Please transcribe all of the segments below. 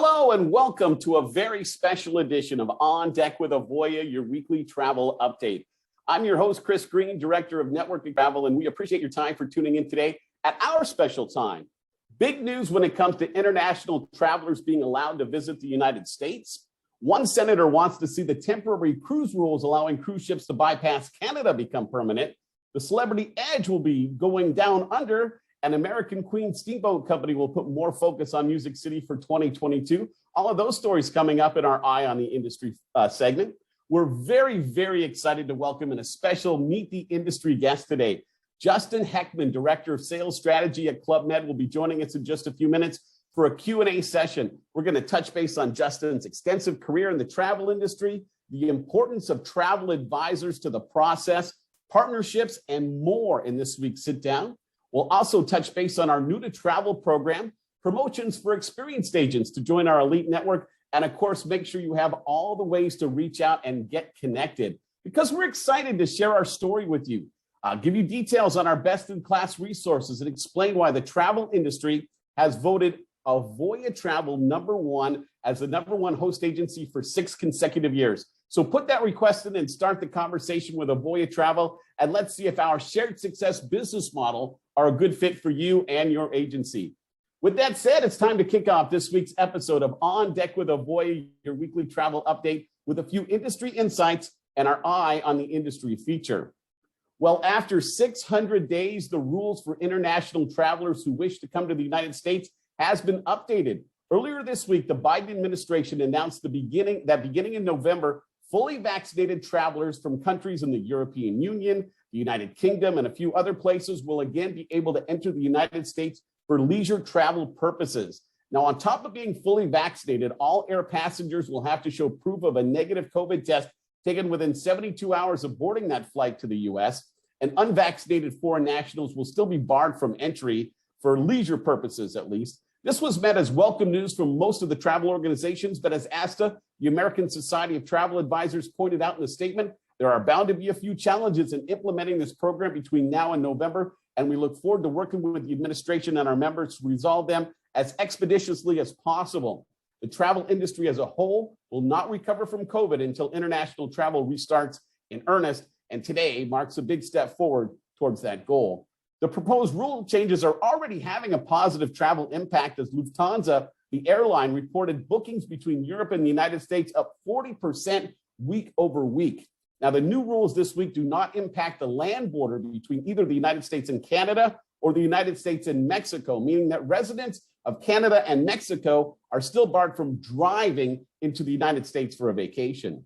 Hello and welcome to a very special edition of On Deck with Avoya, your weekly travel update. I'm your host, Chris Greene, Director of Networking Travel, and we appreciate your time for tuning in today at our special time. Big news when it comes to international travelers being allowed to visit the United States. One senator wants to see the temporary cruise rules allowing cruise ships to bypass Canada become permanent. The Celebrity Edge will be going down under. An American Queen Steamboat Company will put more focus on Music City for 2022. All of those stories coming up in our Eye on the Industry segment. We're very, very excited to welcome in a special Meet the Industry guest today. Justin Heckman, Director of Sales Strategy at Club Med, will be joining us in just a few minutes for a Q&A session. We're going to touch base on Justin's extensive career in the travel industry, the importance of travel advisors to the process, partnerships, and more in this week's sit down. We'll also touch base on our new to travel program, promotions for experienced agents to join our elite network, and of course, make sure you have all the ways to reach out and get connected because we're excited to share our story with you. I'll give you details on our best-in-class resources and explain why the travel industry has voted Avoya Travel #1 as the #1 host agency for 6 consecutive years. So put that request in and start the conversation with Avoya Travel, and let's see if our shared success business model are a good fit for you and your agency. With that said, it's time to kick off this week's episode of On Deck with Avoya, your weekly travel update with a few industry insights and our Eye on the Industry feature. Well, after 600 days, the rules for international travelers who wish to come to the United States has been updated. Earlier this week, the Biden administration announced that beginning in November, fully vaccinated travelers from countries in the European Union, the United Kingdom, and a few other places will again be able to enter the United States for leisure travel purposes. Now, on top of being fully vaccinated, all air passengers will have to show proof of a negative COVID test taken within 72 hours of boarding that flight to the U.S., and unvaccinated foreign nationals will still be barred from entry for leisure purposes, at least. This was met as welcome news from most of the travel organizations, but as ASTA, the American Society of Travel Advisors, pointed out in a statement, there are bound to be a few challenges in implementing this program between now and November, and we look forward to working with the administration and our members to resolve them as expeditiously as possible. The travel industry as a whole will not recover from COVID until international travel restarts in earnest, and today marks a big step forward towards that goal. The proposed rule changes are already having a positive travel impact as Lufthansa, the airline, reported bookings between Europe and the United States up 40% week over week. Now, the new rules this week do not impact the land border between either the United States and Canada or the United States and Mexico, meaning that residents of Canada and Mexico are still barred from driving into the United States for a vacation.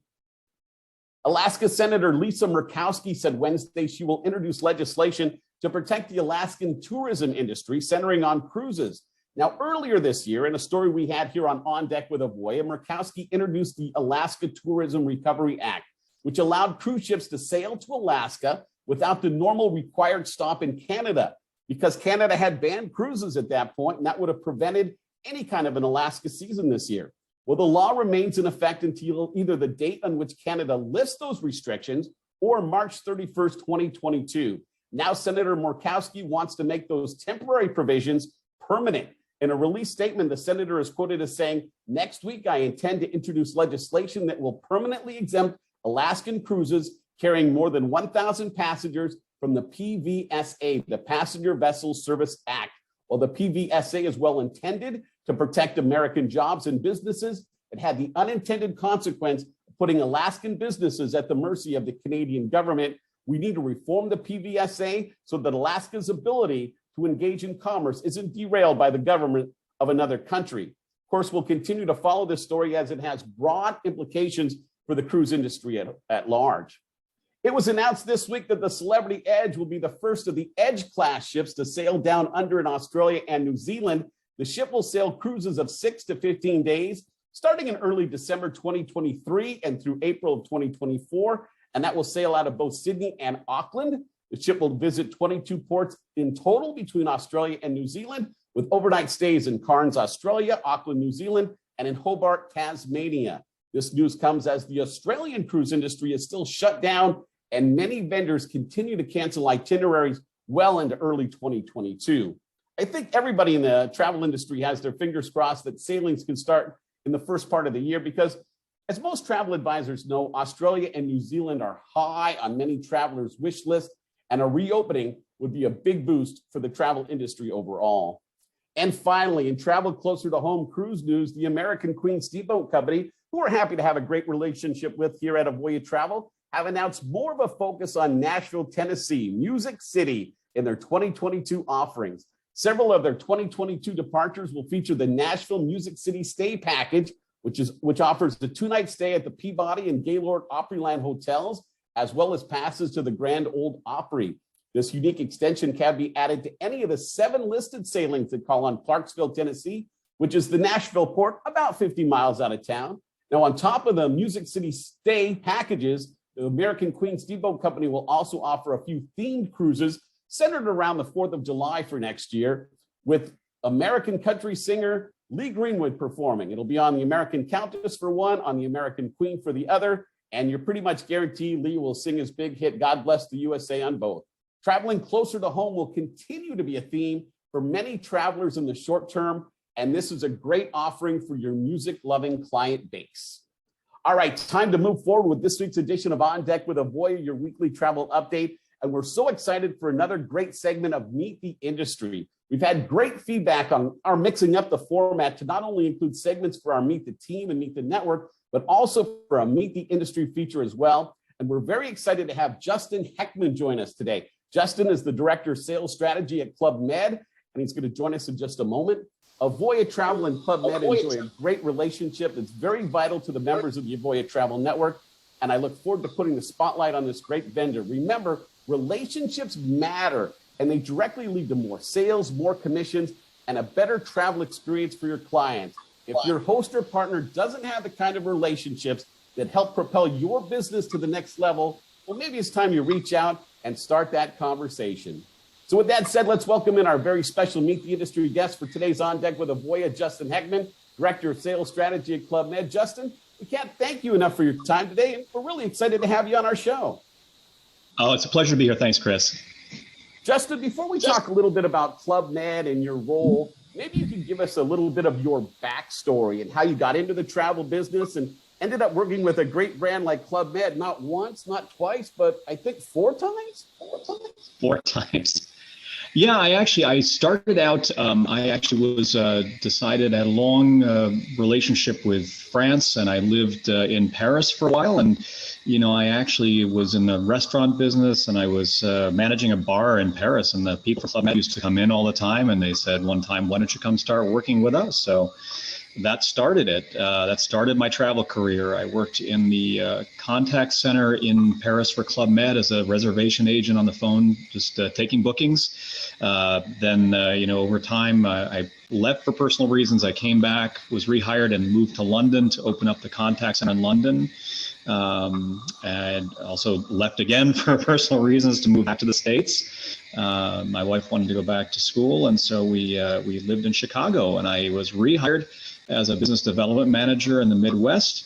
Alaska Senator Lisa Murkowski said Wednesday she will introduce legislation to protect the Alaskan tourism industry centering on cruises. Now, earlier this year, in a story we had here on Deck with Avoya, Murkowski introduced the Alaska Tourism Recovery Act, which allowed cruise ships to sail to Alaska without the normal required stop in Canada, because Canada had banned cruises at that point, and that would have prevented any kind of an Alaska season this year. Well, the law remains in effect until either the date on which Canada lifts those restrictions or March 31st, 2022. Now, Senator Murkowski wants to make those temporary provisions permanent. In a release statement, the senator is quoted as saying, "Next week, I intend to introduce legislation that will permanently exempt Alaskan cruises carrying more than 1,000 passengers from the PVSA, the Passenger Vessel Service Act." While the PVSA is well intended to protect American jobs and businesses, it had the unintended consequence of putting Alaskan businesses at the mercy of the Canadian government. We need to reform the PVSA so that Alaska's ability to engage in commerce isn't derailed by the government of another country. Of course, we'll continue to follow this story as it has broad implications for the cruise industry at large. It was announced this week that the Celebrity Edge will be the first of the Edge-class ships to sail down under in Australia and New Zealand. The ship will sail cruises of 6 to 15 days, starting in early December 2023 and through April of 2024. And that will sail out of both Sydney and Auckland. The ship will visit 22 ports in total between Australia and New Zealand, with overnight stays in Cairns, Australia, Auckland, New Zealand, and in Hobart, Tasmania. This news comes as the Australian cruise industry is still shut down, and many vendors continue to cancel itineraries well into early 2022. I think everybody in the travel industry has their fingers crossed that sailings can start in the first part of the year because, as most travel advisors know, Australia and New Zealand are high on many travelers' wish lists, and a reopening would be a big boost for the travel industry overall. And finally, in travel closer to home cruise news, the American Queen Steamboat Company, who we're happy to have a great relationship with here at Avoya Travel, have announced more of a focus on Nashville, Tennessee, Music City in their 2022 offerings. Several of their 2022 departures will feature the Nashville Music City Stay Package, which offers the 2-night stay at the Peabody and Gaylord Opryland hotels, as well as passes to the Grand Ole Opry. This unique extension can be added to any of the 7 listed sailings that call on Clarksville, Tennessee, which is the Nashville port about 50 miles out of town. Now, on top of the Music City Stay packages, the American Queen Steamboat Company will also offer a few themed cruises centered around the 4th of July for next year, with American country singer Lee Greenwood performing. It'll be on the American Countess for one, on the American Queen for the other, and you're pretty much guaranteed Lee will sing his big hit, God Bless the USA, on both. Traveling closer to home will continue to be a theme for many travelers in the short term, and this is a great offering for your music-loving client base. All right, time to move forward with this week's edition of On Deck with Avoya, your weekly travel update. And we're so excited for another great segment of Meet the Industry. We've had great feedback on our mixing up the format to not only include segments for our Meet the Team and Meet the Network, but also for a Meet the Industry feature as well. And we're very excited to have Justin Heckman join us today. Justin is the Director of Sales Strategy at Club Med, and he's going to join us in just a moment. Avoya Travel and Club Med enjoy a great relationship that's very vital to the members of the Avoya Travel Network, and I look forward to putting the spotlight on this great vendor. Remember, relationships matter, and they directly lead to more sales, more commissions, and a better travel experience for your clients. If your host or partner doesn't have the kind of relationships that help propel your business to the next level, well, maybe it's time you reach out and start that conversation. So with that said, let's welcome in our very special Meet the Industry guest for today's On Deck with Avoya, Justin Heckman, Director of Sales Strategy at Club Med. Justin, we can't thank you enough for your time today, and we're really excited to have you on our show. Oh, it's a pleasure to be here. Thanks, Chris. Justin, before we talk a little bit about Club Med and your role, maybe you could give us a little bit of your backstory and how you got into the travel business and ended up working with a great brand like Club Med, not once, not twice, but I think 4 times? 4 times. Yeah, I started out, I actually was decided, I had a long relationship with France, and I lived in Paris for a while. And, I actually was in the restaurant business, and I was managing a bar in Paris, and the people from Club Med used to come in all the time, and they said one time, why don't you come start working with us? So that started it. That started my travel career. I worked in the contact center in Paris for Club Med as a reservation agent on the phone, just taking bookings. Then, over time, I left for personal reasons. I came back, was rehired, and moved to London to open up the contact center in London. And also left again for personal reasons to move back to the States. My wife wanted to go back to school, and so we lived in Chicago, and I was rehired as a business development manager in the Midwest.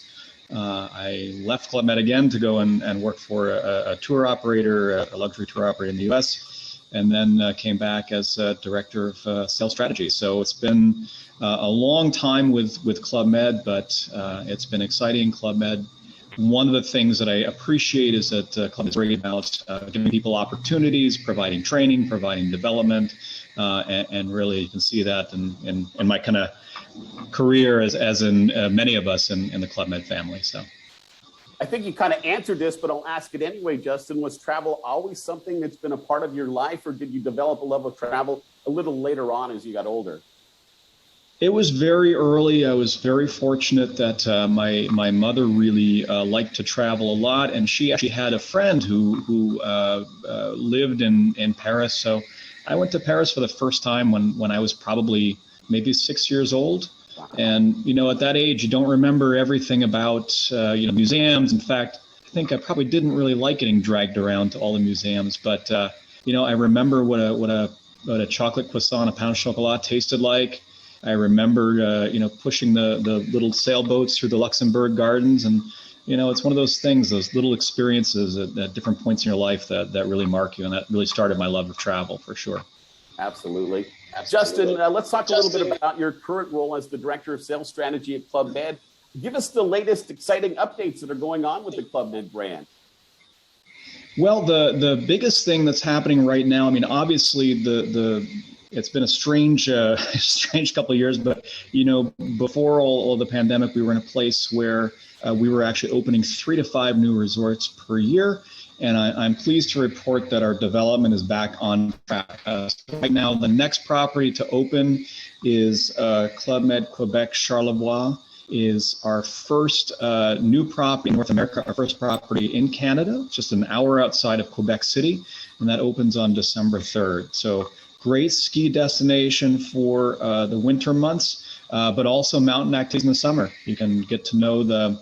I left Club Med again to go and work for a tour operator, a luxury tour operator in the US, and then came back as director of sales strategy. So it's been a long time with Club Med, but it's been exciting. Club Med, one of the things that I appreciate is that Club Med is very about giving people opportunities, providing training, providing development, and really you can see that in my kind of career as in many of us in the Club Med family. So I think you kind of answered this, but I'll ask it anyway, Justin. Was travel always something that's been a part of your life, or did you develop a love of travel a little later on as you got older? It was very early. I was very fortunate that my mother really liked to travel a lot, and she actually had a friend who lived in Paris. So I went to Paris for the first time when I was probably maybe 6 years old. And, at that age, you don't remember everything about, museums. In fact, I think I probably didn't really like getting dragged around to all the museums. But, I remember what a chocolate croissant, a pain au chocolat tasted like. I remember, pushing the little sailboats through the Luxembourg Gardens. And, it's one of those things, those little experiences at different points in your life that really mark you. And that really started my love of travel for sure. Absolutely. Justin, let's talk a little bit about your current role as the Director of Sales Strategy at Club Med. Give us the latest exciting updates that are going on with the Club Med brand. Well, the biggest thing that's happening right now, I mean, obviously it's been a strange strange couple of years, but before all the pandemic, we were in a place where we were actually opening 3 to 5 new resorts per year. And I'm pleased to report that our development is back on track. So right now, the next property to open is Club Med Quebec Charlevoix, is our first new property in North America, our first property in Canada, just an hour outside of Quebec City, and that opens on December 3rd. So great ski destination for the winter months, but also mountain activities in the summer. You can get to know a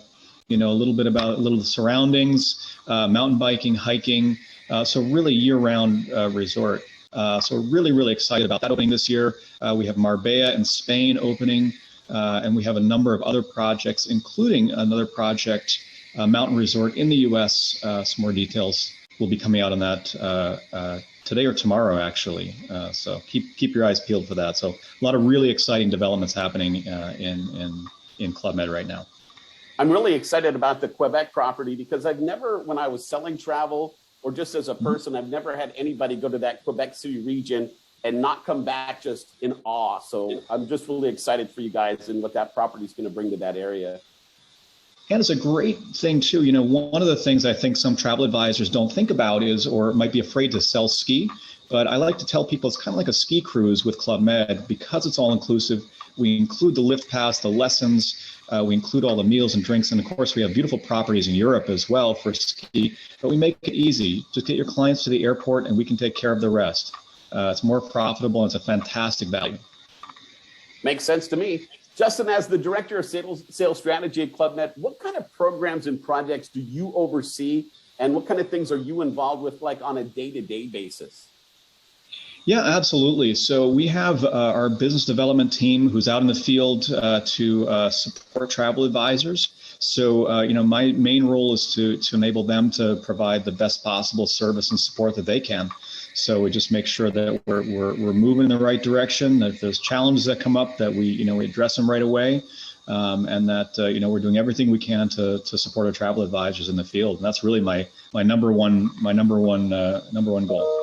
little bit about the surroundings, mountain biking, hiking, so really year-round resort. So really, really excited about that opening this year. We have Marbella in Spain opening, and we have a number of other projects, including another project, mountain resort in the U.S. Some more details will be coming out on that today or tomorrow, actually. So keep your eyes peeled for that. So a lot of really exciting developments happening in Club Med right now. I'm really excited about the Quebec property because I've never, when I was selling travel or just as a person, I've never had anybody go to that Quebec City region and not come back just in awe. So I'm just really excited for you guys and what that property is going to bring to that area. And it's a great thing too. One of the things I think some travel advisors don't think about is, or might be afraid to sell ski, but I like to tell people it's kind of like a ski cruise with Club Med because it's all inclusive. We include the lift pass, the lessons, we include all the meals and drinks. And of course, we have beautiful properties in Europe as well for ski, but we make it easy. Just get your clients to the airport and we can take care of the rest. It's more profitable and it's a fantastic value. Makes sense to me. Justin, as the Director of Sales Strategy at Club Med, what kind of programs and projects do you oversee and what kind of things are you involved with like on a day-to-day basis? Yeah, absolutely. So we have our business development team who's out in the field to support travel advisors. So, my main role is to enable them to provide the best possible service and support that they can. So we just make sure that we're moving in the right direction, that if there's challenges that come up, that we address them right away, and that we're doing everything we can to support our travel advisors in the field. And that's really my number one goal.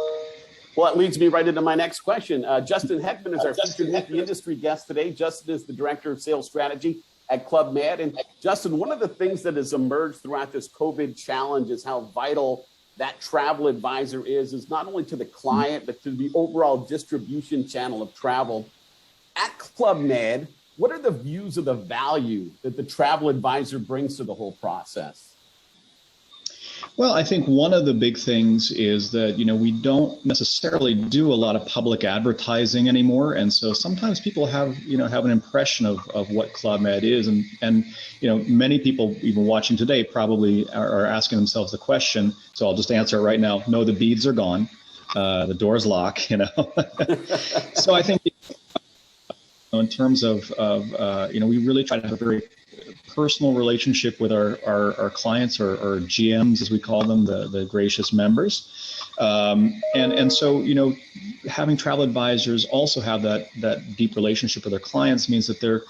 Well, that leads me right into my next question. Justin Heckman is our featured Meet the Industry guest today. Justin is the Director of Sales Strategy at Club Med. And Justin, one of the things that has emerged throughout this COVID challenge is how vital that travel advisor is not only to the client, but to the overall distribution channel of travel. At Club Med, what are the views of the value that the travel advisor brings to the whole process? Well, I think one of the big things is that, we don't necessarily do a lot of public advertising anymore. And so sometimes people have an impression of what Club Med is. And many people even watching today probably are asking themselves the question. So I'll just answer it right now. No, the beads are gone. The door's locked, So I think in terms of we really try to have a very personal relationship with our clients or GMs, as we call them, the gracious members. And so, having travel advisors also have that deep relationship with their clients means that they're,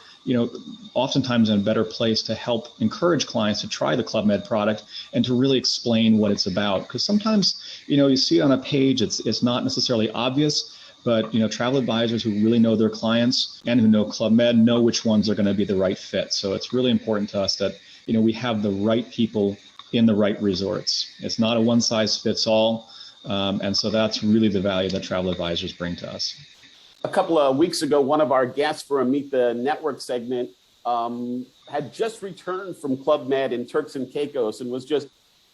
oftentimes in a better place to help encourage clients to try the Club Med product and to really explain what it's about. Because sometimes, you see it on a page, it's not necessarily obvious. But, travel advisors who really know their clients and who know Club Med know which ones are going to be the right fit. So it's really important to us that, we have the right people in the right resorts. It's not a one size fits all. And so that's really the value that travel advisors bring to us. A couple of weeks ago, one of our guests for a Meet the Network segment had just returned from Club Med in Turks and Caicos and was just,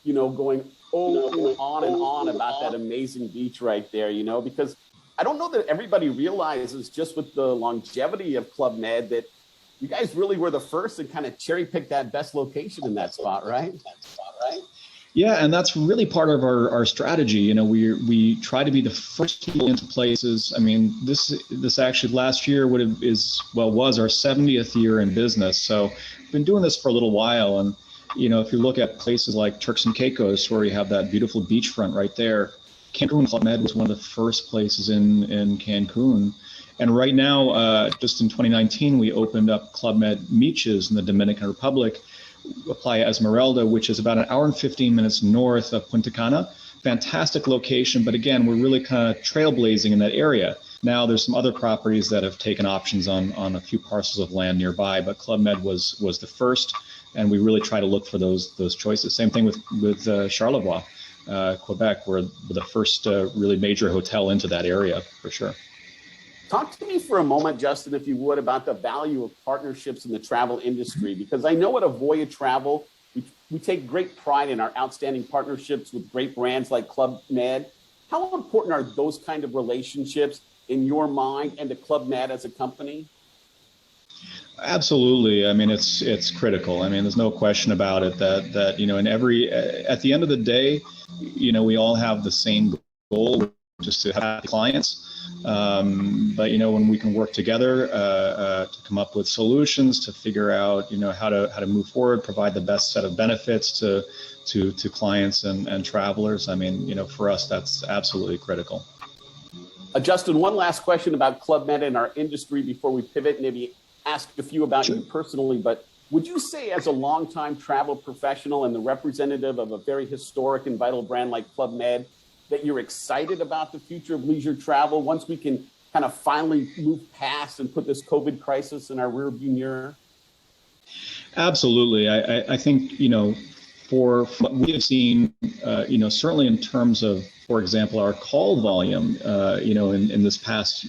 going on and on about that amazing beach right there, because I don't know that everybody realizes just with the longevity of Club Med that you guys really were the first to kind of cherry pick that best location in that spot, right? Yeah, and that's really part of our strategy. We try to be the first people into places. I mean, this actually last year was our 70th year in business. So we've been doing this for a little while. And, if you look at places like Turks and Caicos, where you have that beautiful beachfront right there, Cancun Club Med was one of the first places in Cancun. And right now, just in 2019, we opened up Club Med Miches in the Dominican Republic, Playa Esmeralda, which is about an hour and 15 minutes north of Punta Cana. Fantastic location, but again, we're really kind of trailblazing in that area. Now there's some other properties that have taken options on a few parcels of land nearby, but Club Med was the first, and we really try to look for those choices. Same thing with Charlevoix, Quebec. We're the first really major hotel into that area for sure. Talk to me for a moment, Justin, if you would, about the value of partnerships in the travel industry, because I know at Avoya Travel, we take great pride in our outstanding partnerships with great brands like Club Med. How important are those kind of relationships in your mind and to Club Med as a company? Absolutely. I mean, it's critical. I mean, there's no question about it that at the end of the day, we all have the same goal, just to have clients. But when we can work together to come up with solutions, to figure out how to move forward, provide the best set of benefits to clients and travelers. I mean, for us, that's absolutely critical. Justin, one last question about Club Med and our industry before we pivot. Maybe ask a few about you personally, but would you say, as a longtime travel professional and the representative of a very historic and vital brand like Club Med, that you're excited about the future of leisure travel once we can kind of finally move past and put this COVID crisis in our rearview mirror? Absolutely. I think, for what we have seen, certainly in terms of, for example, our call volume, in this past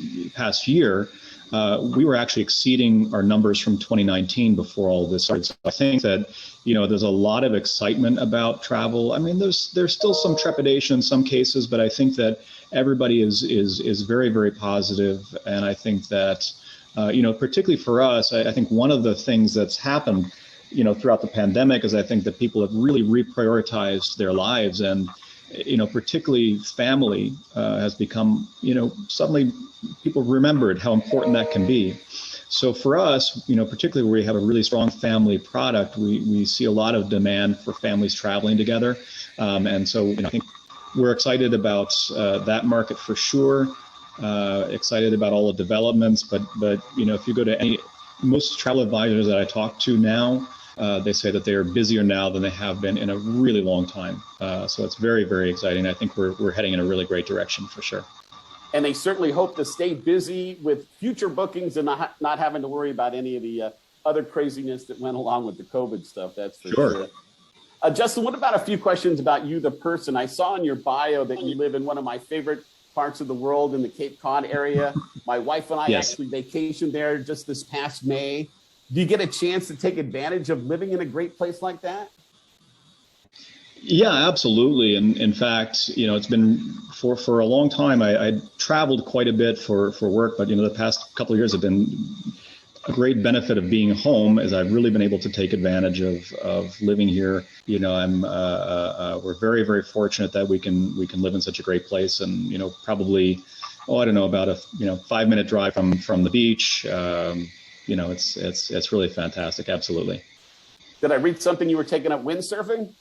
year, we were actually exceeding our numbers from 2019 before all this started. So I think that, there's a lot of excitement about travel. I mean, there's still some trepidation in some cases, but I think that everybody is very, very positive. And I think that, particularly for us, I think one of the things that's happened, throughout the pandemic is I think that people have really reprioritized their lives, and particularly family has become, suddenly people remembered how important that can be. So for us, particularly where we have a really strong family product, we see a lot of demand for families traveling together. And so I think we're excited about that market for sure, excited about all the developments. But if you go to most travel advisors that I talk to now, they say that they are busier now than they have been in a really long time. So it's very, very exciting. I think we're heading in a really great direction for sure. And they certainly hope to stay busy with future bookings and not having to worry about any of the other craziness that went along with the COVID stuff. That's for sure. Justin, what about a few questions about you, the person? I saw in your bio that you live in one of my favorite parts of the world, in the Cape Cod area. My wife and I actually vacationed there just this past May. Do you get a chance to take advantage of living in a great place like that? Yeah, absolutely. And in fact, it's been for a long time. I traveled quite a bit for work, but the past couple of years have been a great benefit of being home, as I've really been able to take advantage of living here. We're very, very fortunate that we can live in such a great place, and probably about a 5-minute drive from the beach. It's really fantastic. Absolutely. Did I read something you were taking up windsurfing?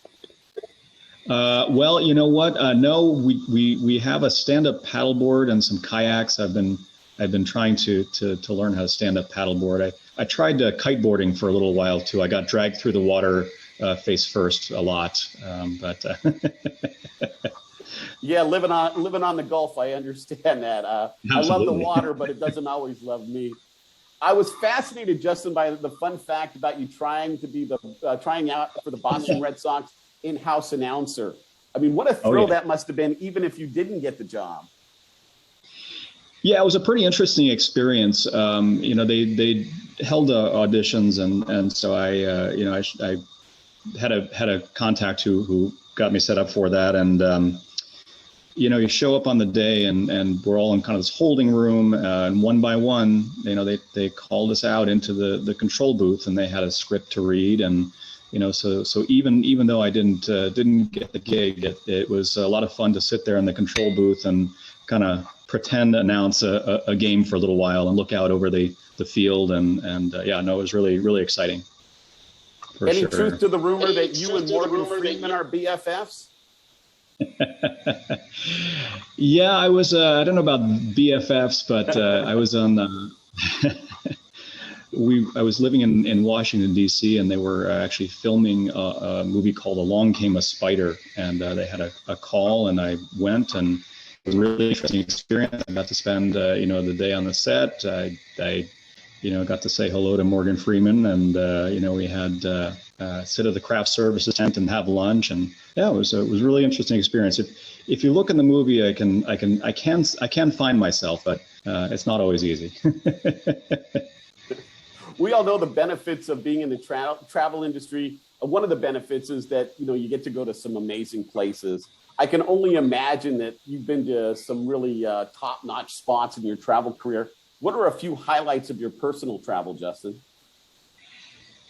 Well, you know what? No, we have a stand-up paddleboard and some kayaks. I've been trying to learn how to stand up paddleboard. I tried kiteboarding for a little while too. I got dragged through the water face first a lot, but. Yeah, living on the Gulf, I understand that. I love the water, but it doesn't always love me. I was fascinated, Justin, by the fun fact about you trying out for the Boston Red Sox in-house announcer. I mean, what a thrill that must have been, even if you didn't get the job. Yeah, it was a pretty interesting experience. They held auditions, and so I had a contact who got me set up for that, and you show up on the day, and we're all in kind of this holding room, and one by one, they called us out into the control booth, and they had a script to read, and so even though I didn't get the gig, it was a lot of fun to sit there in the control booth and kind of pretend announce a game for a little while and look out over the field, and it was really, really exciting. Any truth to the rumor that you and Morgan Freeman are BFFs? Yeah, I was, I don't know about BFFs, but I was on, I was living in Washington, D.C., and they were actually filming a movie called Along Came a Spider. And they had a call, and I went, and it was a really interesting experience. I got to spend, the day on the set. I got to say hello to Morgan Freeman, and, we had sit at the craft services tent and have lunch. And yeah, it was a really interesting experience. If you look in the movie, I can find myself, but it's not always easy. We all know the benefits of being in the travel industry. One of the benefits is that, you get to go to some amazing places. I can only imagine that you've been to some really top-notch spots in your travel career. What are a few highlights of your personal travel, Justin?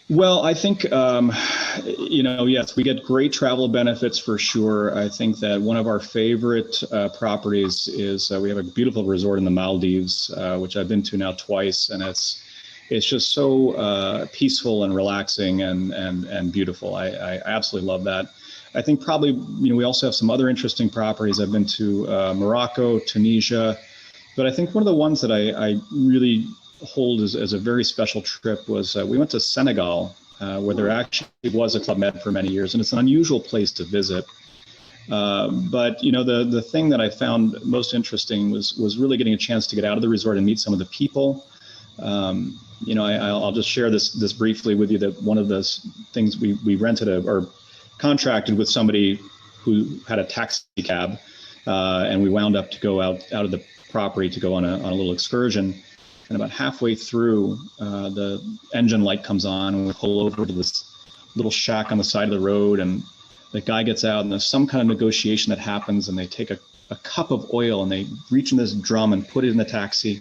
Well, I think, yes, we get great travel benefits for sure. I think that one of our favorite properties is we have a beautiful resort in the Maldives, which I've been to now twice, and it's just so peaceful and relaxing and beautiful. I absolutely love that. I think probably, we also have some other interesting properties. I've been to Morocco, Tunisia, but I think one of the ones that I really hold as a very special trip was we went to Senegal, where there actually was a Club Med for many years, and it's an unusual place to visit. But the thing that I found most interesting was really getting a chance to get out of the resort and meet some of the people. I'll just share this briefly with you, that one of the things we rented or contracted with somebody who had a taxi cab, and we wound up to go out of the property to go on a little excursion. And about halfway through, the engine light comes on, and we pull over to this little shack on the side of the road, and the guy gets out, and there's some kind of negotiation that happens, and they take a cup of oil and they reach in this drum and put it in the taxi.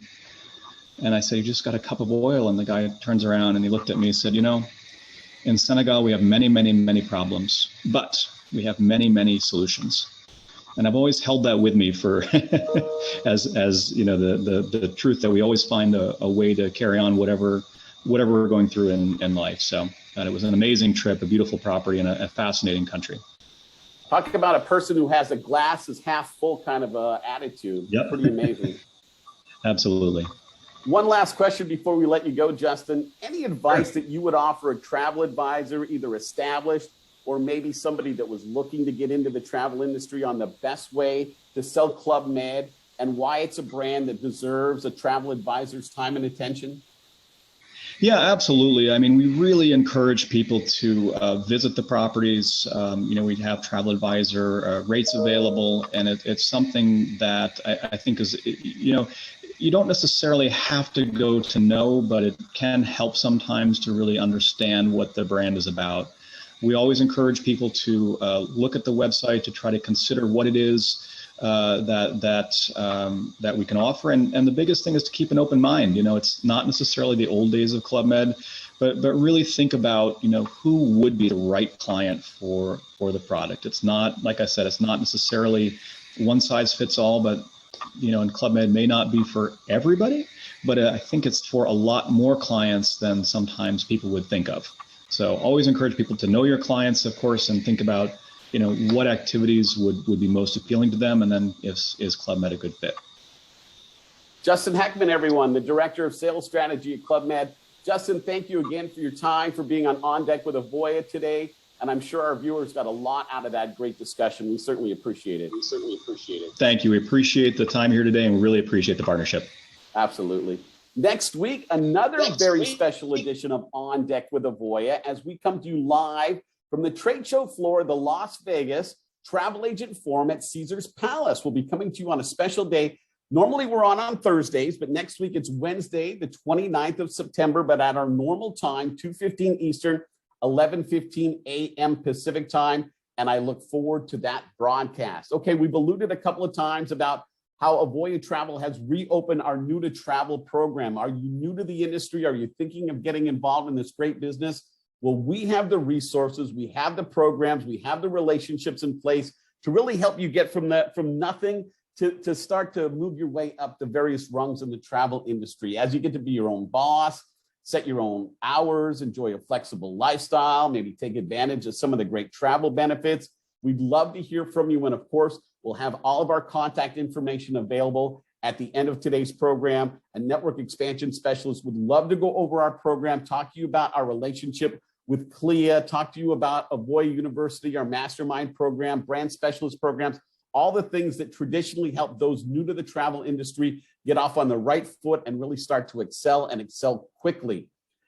And I said, "You just got a cup of oil?" And the guy turns around and he looked at me and said, "In Senegal, we have many, many, many problems, but we have many, many solutions." And I've always held that with me for as the truth that we always find a way to carry on whatever we're going through in life. So it was an amazing trip, a beautiful property, and a fascinating country. Talk about a person who has a glass is half full kind of attitude. Yep. Pretty amazing. Absolutely. One last question before we let you go, Justin. Any advice that you would offer a travel advisor, either established or maybe somebody that was looking to get into the travel industry, on the best way to sell Club Med and why it's a brand that deserves a travel advisor's time and attention? Yeah, absolutely. I mean, we really encourage people to visit the properties. We have travel advisor rates available, and it's something that I think is, you don't necessarily have to go to know, but it can help sometimes to really understand what the brand is about. We always encourage people to look at the website to try to consider what it is that we can offer, and the biggest thing is to keep an open mind. It's not necessarily the old days of Club Med, but really think about who would be the right client for the product. It's not, like I said, it's not necessarily one size fits all, but and Club Med may not be for everybody, but I think it's for a lot more clients than sometimes people would think of. So always encourage people to know your clients, of course, and think about, what activities would be most appealing to them, and then is Club Med a good fit? Justin Heckman, everyone, the Director of Sales Strategy at Club Med. Justin, thank you again for your time, for being on Deck with Avoya today. And I'm sure our viewers got a lot out of that great discussion. We certainly appreciate it. Thank you. We appreciate the time here today, and we really appreciate the partnership. Absolutely. Next week, another very special edition of On Deck with Avoya, as we come to you live from the trade show floor of the Las Vegas Travel Agent Forum at Caesars Palace. We'll be coming to you on a special day. Normally we're on Thursdays, but next week it's Wednesday, the 29th of September, but at our normal time, 2:15 Eastern, 11:15 a.m. Pacific time. And I look forward to that broadcast. Okay, we've alluded a couple of times about how Avoya Travel has reopened our New to Travel program. Are you new to the industry? Are you thinking of getting involved in this great business? Well, we have the resources, we have the programs, we have the relationships in place to really help you get from nothing to start to move your way up the various rungs in the travel industry, as you get to be your own boss, set your own hours, enjoy a flexible lifestyle, maybe take advantage of some of the great travel benefits. We'd love to hear from you. And of course, we'll have all of our contact information available at the end of today's program. A network expansion specialist would love to go over our program, talk to you about our relationship with CLIA, talk to you about Avoya University, our mastermind program, brand specialist programs, all the things that traditionally help those new to the travel industry get off on the right foot and really start to excel and excel quickly.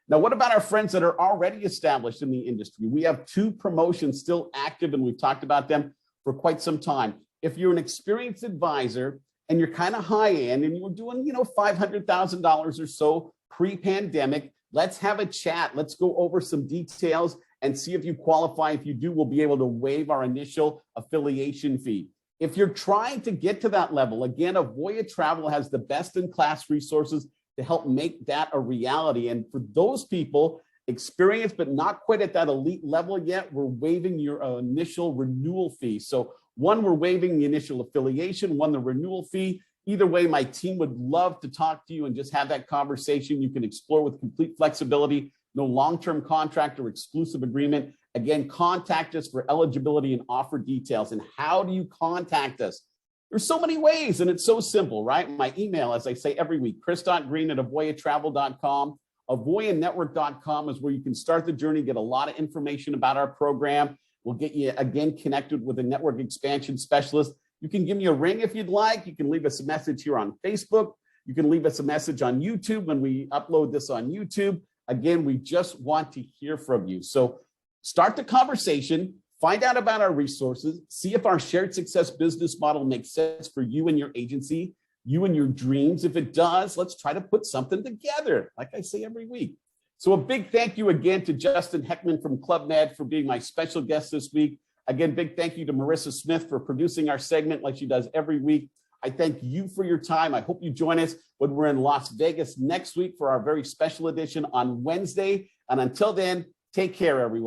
Now, what about our friends that are already established in the industry? We have 2 promotions still active, and we've talked about them for quite some time. If you're an experienced advisor and you're kind of high end and you're doing, $500,000 or so pre-pandemic, let's have a chat. Let's go over some details and see if you qualify. If you do, we'll be able to waive our initial affiliation fee. If you're trying to get to that level, again, Avoya Travel has the best-in-class resources to help make that a reality. And for those people, experienced but not quite at that elite level yet, we're waiving your initial renewal fee. So 1, we're waiving the initial affiliation, 1, the renewal fee. Either way, my team would love to talk to you and just have that conversation. You can explore with complete flexibility, no long-term contract or exclusive agreement. Again, contact us for eligibility and offer details. And how do you contact us? There's so many ways, and it's so simple, right? My email, as I say every week, chris.greene@avoyatravel.com. Avoyanetwork.com is where you can start the journey, get a lot of information about our program. We'll get you, again, connected with a network expansion specialist. You can give me a ring if you'd like. You can leave us a message here on Facebook. You can leave us a message on YouTube when we upload this on YouTube. Again, we just want to hear from you. So start the conversation, find out about our resources, see if our shared success business model makes sense for you and your agency, you and your dreams. If it does, let's try to put something together, like I say every week. So a big thank you again to Justin Heckman from Club Med for being my special guest this week. Again, big thank you to Marissa Smith for producing our segment like she does every week. I thank you for your time. I hope you join us when we're in Las Vegas next week for our very special edition on Wednesday. And until then, take care, everyone.